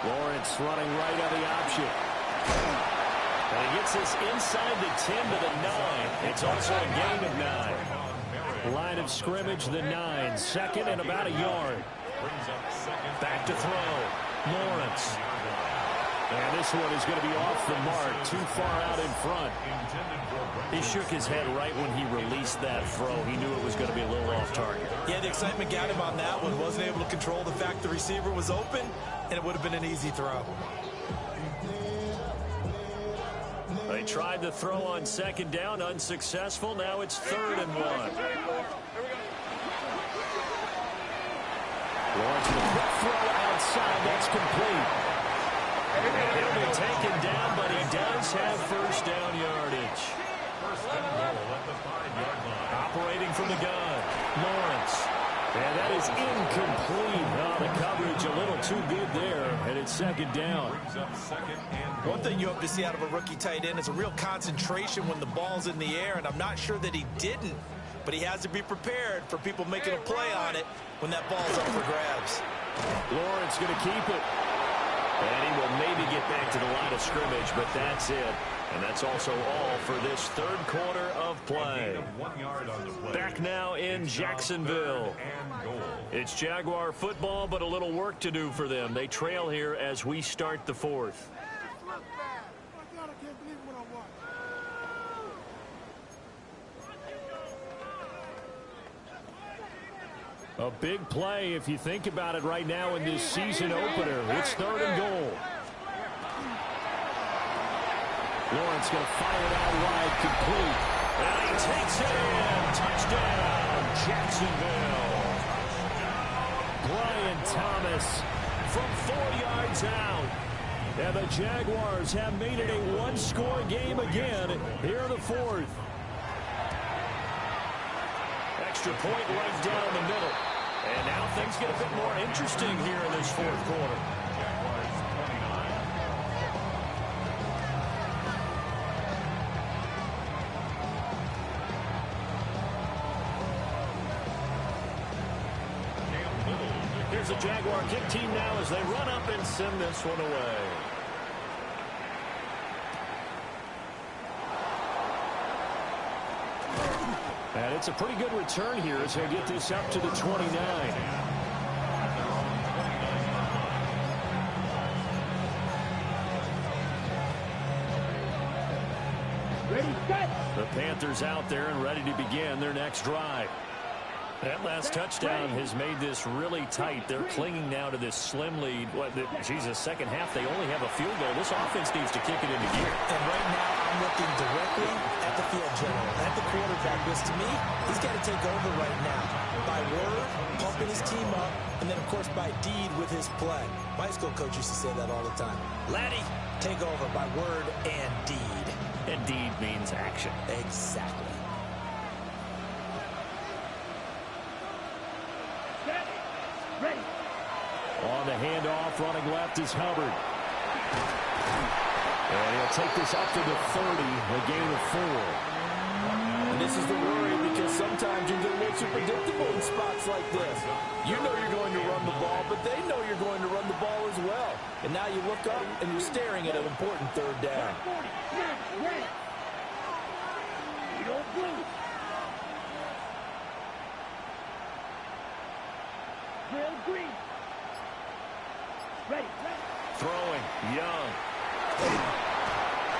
Speaker 1: Lawrence running right on the option. And he gets this inside the 10 to the 9. It's also a gain of 9. Line of scrimmage, the 9. 2nd and about a yard. Back to throw. Lawrence. And this one is going to be off the mark. Too far out in front. He shook his head right when he released that throw. He knew it was going to be a little off target.
Speaker 4: Yeah, the excitement got him on that one. Wasn't able to control the fact the receiver was open, and it would have been an easy throw.
Speaker 1: They tried the throw on 2nd down, unsuccessful. Now it's 3rd and 1. Lawrence with a quick throw outside. That's complete. He'll be taken down, but he does have first down yardage.
Speaker 3: First and goal at the 5-yard line.
Speaker 1: Operating from the gun, Lawrence. And that is incomplete. Oh, the coverage a little too good there, and it's second down.
Speaker 3: Brings up second and goal.
Speaker 4: One thing you hope to see out of a rookie tight end is a real concentration when the ball's in the air, and I'm not sure that he didn't, but he has to be prepared for people making a play on it when that ball's up for grabs.
Speaker 1: Lawrence going to keep it. And he will maybe get back to the line of scrimmage, but that's it. And that's also all for this third quarter of play.
Speaker 3: 1 yard on the play.
Speaker 1: Back now in Jacksonville.
Speaker 3: And goal.
Speaker 1: It's Jaguar football, but a little work to do for them. They trail here as we start the fourth. A big play if you think about it right now in this season opener. It's third and goal. Lawrence going to fire it out wide, complete. And he takes it in. Touchdown, Jacksonville. Brian Thomas from 4 yards out. And the Jaguars have made it a one-score game again here in the fourth. Extra point right down the middle. And now things get a bit more interesting here in this fourth quarter.
Speaker 3: Jaguars 29.
Speaker 1: Here's the Jaguar kick team now as they run up and send this one away. And it's a pretty good return here as they get this up to the 29.
Speaker 6: Ready, set.
Speaker 1: The Panthers out there and ready to begin their next drive. That last touchdown has made this really tight. They're clinging now to this slim lead. Second half, they only have a field goal. This offense needs to kick it into gear.
Speaker 4: And right now, I'm looking directly at the field general, at the quarterback, because to me, he's got to take over right now. By word, pumping his team up, and then, of course, by deed with his play. My high school coach used to say that all the time. Laddie, take over by word and deed.
Speaker 1: And deed means action.
Speaker 4: Exactly.
Speaker 6: Ready.
Speaker 1: On the handoff, running left is Hubbard. And he'll take this up to the 30, a gain of 4.
Speaker 8: And this is the worry because sometimes you get a little too predictable in spots like this. You know you're going to run the ball, but they know you're going to run the ball as well. And now you look up and you're staring at an important third down.
Speaker 6: Ready. You don't blink. Drill green. Ready.
Speaker 1: Throwing, Young.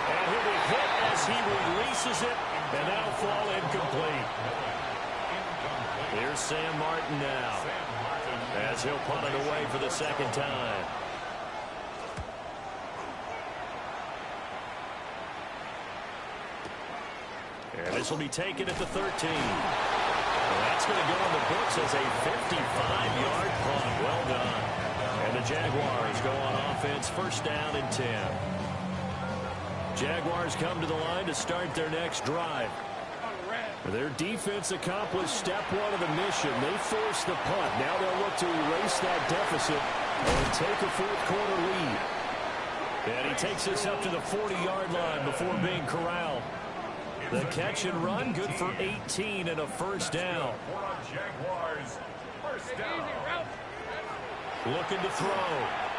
Speaker 1: And he'll be hit as he releases it, and that'll fall incomplete. Here's Sam Martin now, as he'll punt it away for the second time. And this will be taken at the 13. Well, that's going to go in the books as a 55-yard punt. Well done. And the Jaguars go on offense, first down and 10. Jaguars come to the line to start their next drive. Their defense accomplished step one of the mission. They forced the punt. Now they'll look to erase that deficit and take a fourth quarter lead. And he takes this up to the 40-yard line before being corralled. The catch and run, good for 18 and a first down.
Speaker 3: Jaguars, first down.
Speaker 1: Looking to throw.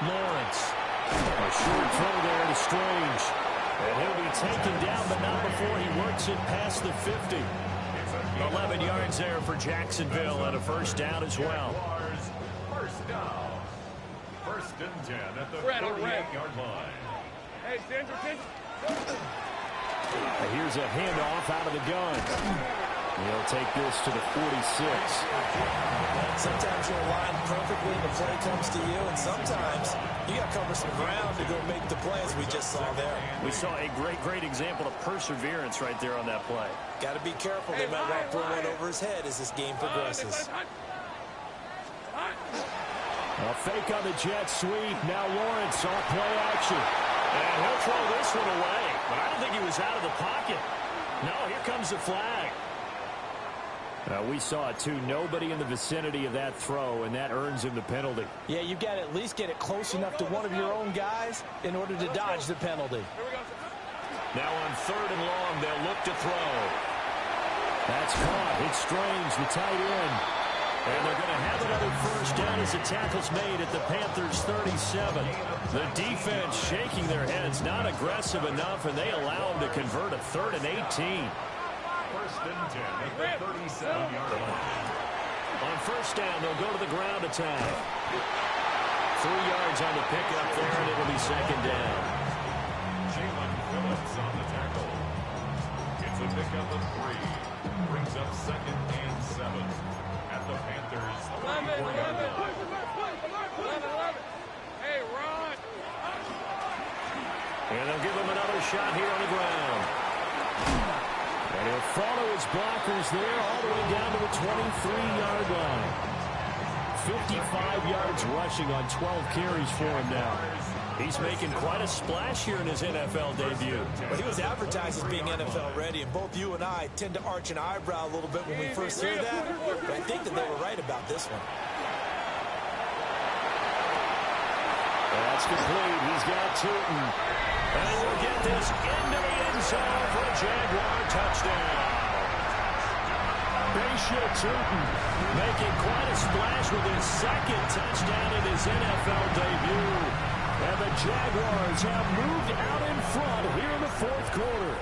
Speaker 1: Lawrence. A short throw there to Strange. And he'll be taken down, but not before he works it past the 50. 11 yards there for Jacksonville and a first down as well.
Speaker 3: Jaguars, first down. First and 10 at the 48-yard line.
Speaker 5: Hey, stand your attention.
Speaker 1: Here's a handoff out of the gun. He'll take this to the 46.
Speaker 4: Sometimes you're aligned perfectly and the play comes to you, and sometimes you got to cover some ground to go make the play, as we just saw there.
Speaker 1: We saw a great example of perseverance right there on that play.
Speaker 4: Got to be careful. They might well throw one over his head as this game progresses.
Speaker 1: A fake on the jet sweep. Now Lawrence off play action. And he'll throw this one away. But I don't think he was out of the pocket. No, here comes the flag. We saw it, too. Nobody in the vicinity of that throw, and that earns him the penalty.
Speaker 4: Yeah, you've got to at least get it close enough to one of your own guys in order to dodge the penalty.
Speaker 1: Now on 3rd and long, they'll look to throw. That's caught. It's Strange, the tight end. And they're going to have another first down as the tackle's made at the Panthers' 37. The defense shaking their heads, not aggressive enough, and they allow them to convert a 3rd and 18.
Speaker 3: First and 10 at the 37-yard line.
Speaker 1: On first down, they'll go to the ground attack. 3 yards on the pickup there, and it'll be second down.
Speaker 3: Jalen Phillips on the tackle. It's a pickup of 3. Brings up 2nd and 7 at the Panthers' 34-yard line.
Speaker 5: 11. Hey, Ron.
Speaker 1: And they'll give him another shot here on the ground. And he'll follow his blockers there all the way down to the 23-yard line. 55 yards rushing on 12 carries for him now. He's making quite a splash here in his NFL debut.
Speaker 4: Well, he was advertised as being NFL ready, and both you and I tend to arch an eyebrow a little bit when we first hear that. But I think that they were right about this one.
Speaker 1: That's complete. He's got Tootin. And we'll get this into the end zone for a Jaguar touchdown. Baysha Tootin making quite a splash with his 2nd touchdown in his NFL debut. And the Jaguars have moved out in front here in the 4th quarter.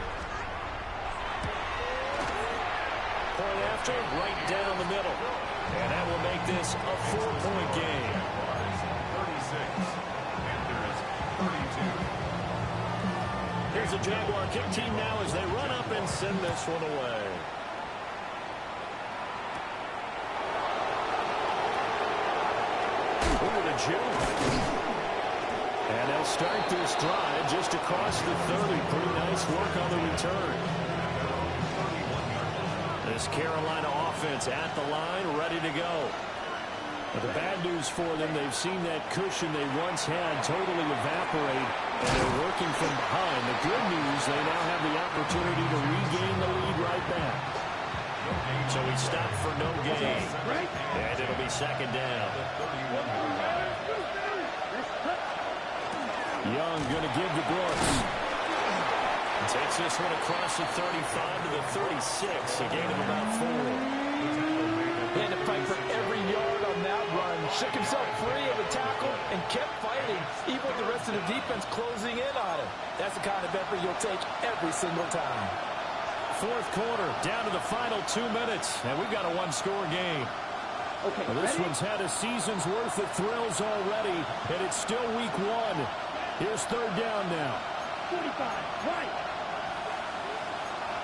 Speaker 1: Point after, right down the middle. And that will make this a 4-point game.
Speaker 3: 36. Panthers 32.
Speaker 1: Here's the Jaguar kick team now as they run up and send this one away. Over to June. And they'll start this drive just across the 30. Pretty nice work on the return. This Carolina offense at the line, ready to go. But the bad news for them, they've seen that cushion they once had totally evaporate, and they're working from behind. The good news, they now have the opportunity to regain the lead right back. So he stopped for no gain. And it'll be second down. Young going to give the Brooks. Takes this one across the 35 to the 36. A gain of about 4.
Speaker 4: He had to fight for every yard on that run. Shook himself free of a tackle and kept fighting, even with the rest of the defense closing in on him. That's the kind of effort you'll take every single time.
Speaker 1: 4th quarter, down to the final 2 minutes, and we've got a 1-score game.
Speaker 6: Okay,
Speaker 1: well, this one's had a season's worth of thrills already, and it's still week 1. Here's 3rd down now.
Speaker 6: 45, right.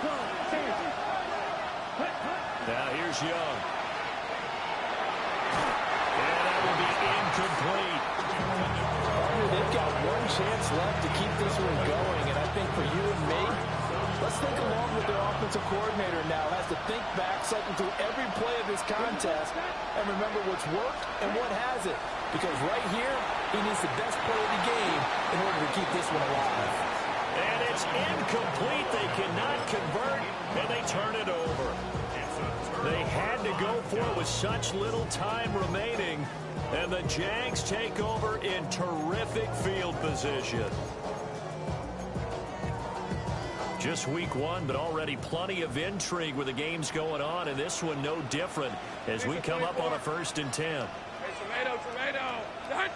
Speaker 6: Go, Sanders.
Speaker 1: Now here's Young. And that will be incomplete.
Speaker 4: They've got one chance left to keep this one going, and I think for you and me, let's think along with their offensive coordinator now. Has to think back, cycle through every play of this contest, and remember what's worked and what hasn't. Because right here, he needs the best play of the game in order to keep this one alive.
Speaker 1: And it's incomplete. They cannot convert, and they turn it over. They had to go for it with such little time remaining, and the Jags take over in terrific field position. Just week 1, but already plenty of intrigue with the games going on, and this one no different as we come up on a 1st and 10.
Speaker 5: Hey, tomato. Done.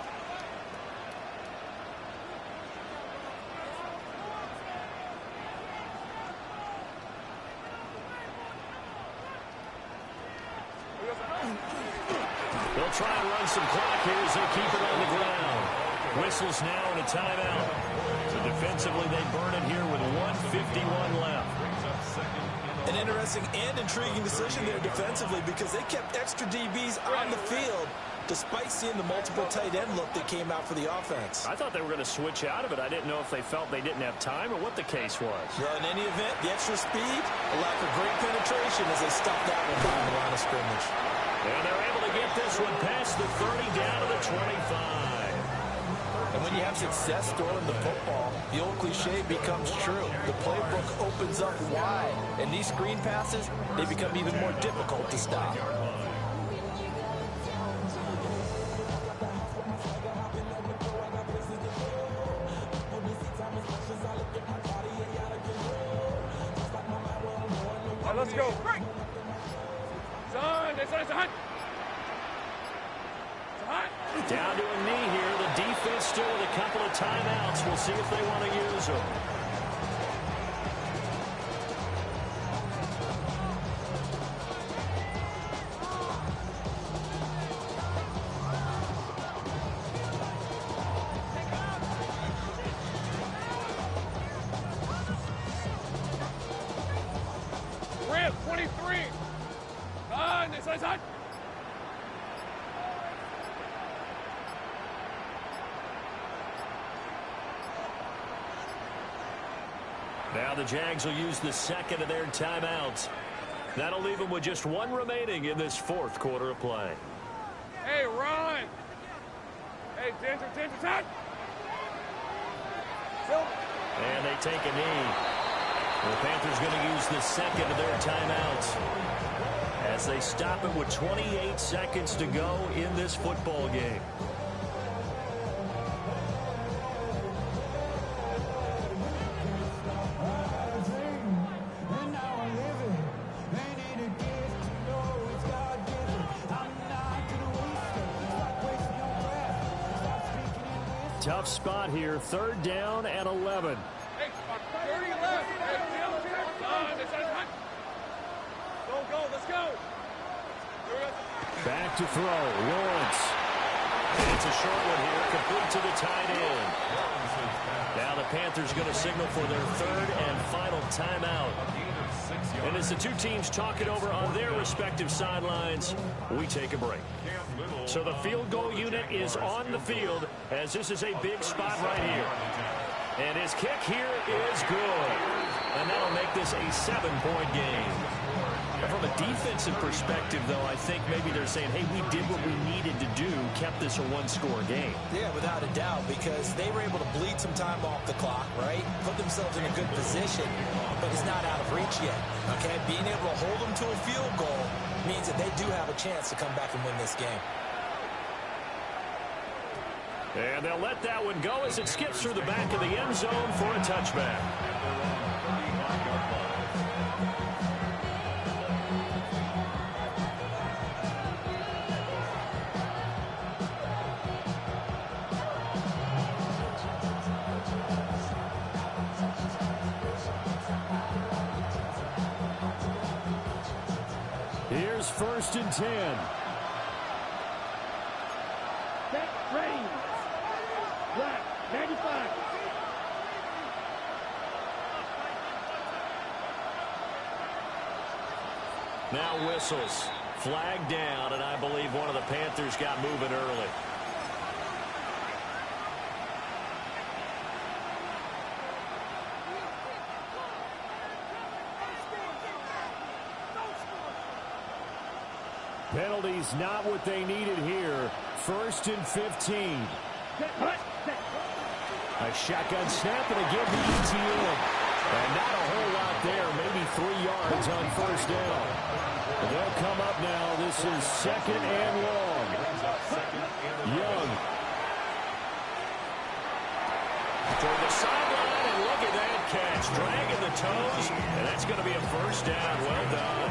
Speaker 1: They'll try and run some clock here as they keep it on the ground. Whistles now and a timeout. So defensively, they burn it here with 1:51 left.
Speaker 4: An interesting and intriguing decision there defensively because they kept extra DBs on the field despite seeing the multiple tight end look that came out for the offense.
Speaker 1: I thought they were going to switch out of it. I didn't know if they felt they didn't have time or what the case was.
Speaker 4: Well, in any event, the extra speed, a lack of great penetration as they stuffed that one behind the line of scrimmage.
Speaker 1: And they're able to get this one past the 30 down to the 20.
Speaker 8: have success throwing the football, the old cliche becomes true. The playbook opens up wide, and these screen passes, they become even more difficult to stop.
Speaker 5: Let's go.
Speaker 1: Down to a knee here. The defense still with a couple of timeouts. We'll see if they want to use them.
Speaker 5: Ramp 23. This side.
Speaker 1: Now the Jags will use the second of their timeouts. That'll leave them with just one remaining in this fourth quarter of play.
Speaker 5: Hey, Ron. Hey, Ginger, time.
Speaker 1: And they take a knee. The Panthers going to use the second of their timeouts as they stop it with 28 seconds to go in this football game. Tough spot here, 3rd down and 11.
Speaker 5: Hey, 30 left. Hey, go, let's go.
Speaker 1: Back to throw, Lawrence. And it's a short one here, complete to the tight end. Now the Panthers going to signal for their 3rd and final timeout. And as the two teams talk it over on their respective sidelines, we take a break. So the field goal unit is on the field as this is a big spot right here. And his kick here is good. And that'll make this a 7-point game. And from a defensive perspective, though, I think maybe they're saying, hey, we did what we needed to do, kept this a one-score game.
Speaker 4: Yeah, without a doubt, because they were able to bleed some time off the clock, right? Put themselves in a good position, but it's not out of reach yet, okay? Being able to hold them to a field goal means that they do have a chance to come back and win this game.
Speaker 1: And they'll let that one go as it skips through the back of the end zone for a touchback. Here's 1st and 10.
Speaker 6: Set, ready. Right, 95.
Speaker 1: Now whistles. Flag down, and I believe one of the Panthers got moving early. Penalties not what they needed here. 1st and 15. A shotgun snap and again the ETN. And not a whole lot there, maybe 3 yards on 1st down. And they'll come up now. This is 2nd and long. Young. Toward the sideline, and look at that catch. Dragging the toes, and that's going to be a 1st down. Well done.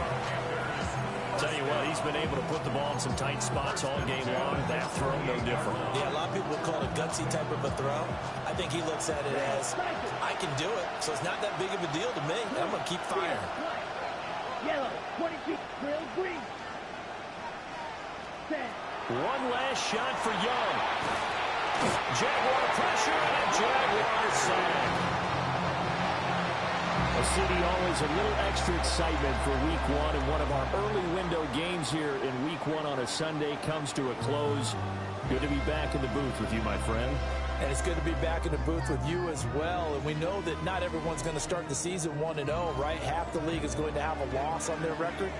Speaker 1: Tell you what, he's been able to put the ball in some tight spots all game long. That throw, no different.
Speaker 4: Yeah, a lot of people would call it a gutsy type of a throw. I think he looks at it as, I can do it, so it's not that big of a deal to me. I'm going to keep firing.
Speaker 6: Yellow, 22, grill, green. Set.
Speaker 1: One last shot for Young. Jaguar pressure, and a Jaguar sack. City, always a little extra excitement for Week 1, and one of our early window games here in Week 1 on a Sunday comes to a close. Good to be back in the booth with you, my friend.
Speaker 4: And it's good to be back in the booth with you as well. And we know that not everyone's going to start the season 1-0, right? Half the league is going to have a loss on their record,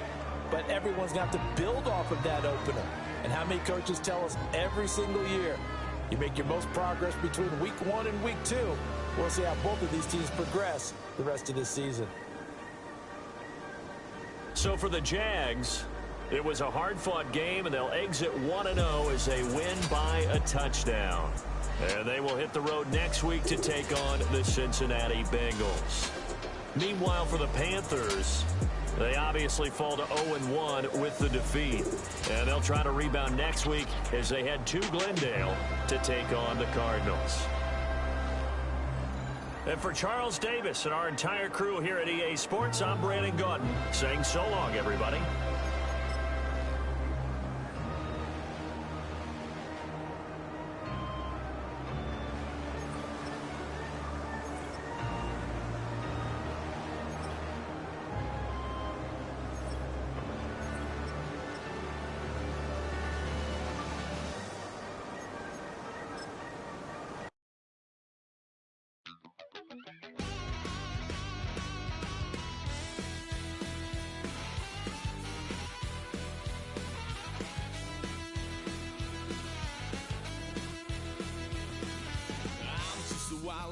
Speaker 4: but everyone's going to have to build off of that opener. And how many coaches tell us every single year, You make your most progress between week 1 and week 2. We'll see how both of these teams progress the rest of this season.
Speaker 1: So for the Jags, it was a hard-fought game, and they'll exit 1-0 as they win by a touchdown. And they will hit the road next week to take on the Cincinnati Bengals. Meanwhile, for the Panthers, they obviously fall to 0-1 with the defeat. And they'll try to rebound next week as they head to Glendale to take on the Cardinals. And for Charles Davis and our entire crew here at EA Sports, I'm Brandon Gaudin saying so long, everybody.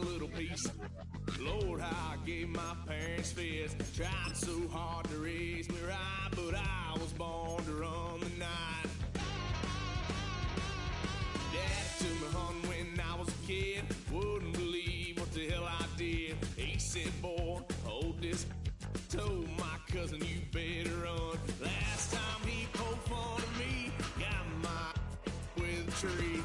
Speaker 9: Little piece. Lord, how I gave my parents fits. Tried so hard to raise me right, but I was born to run the night. Daddy took me hunting when I was a kid. Wouldn't believe what the hell I did. He said, boy, hold this. Told my cousin, you better run. Last time he poked fun of me, got my with a tree.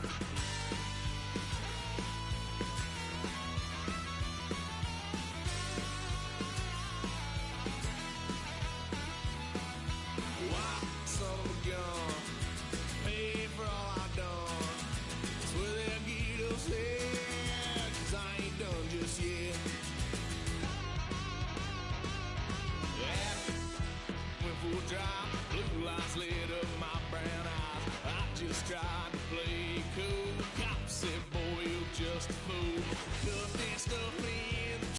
Speaker 9: Blue lights lit up my brown eyes. I just tried to play cool. Cop said, boy, you're just a fool. Cuffed and stuffed me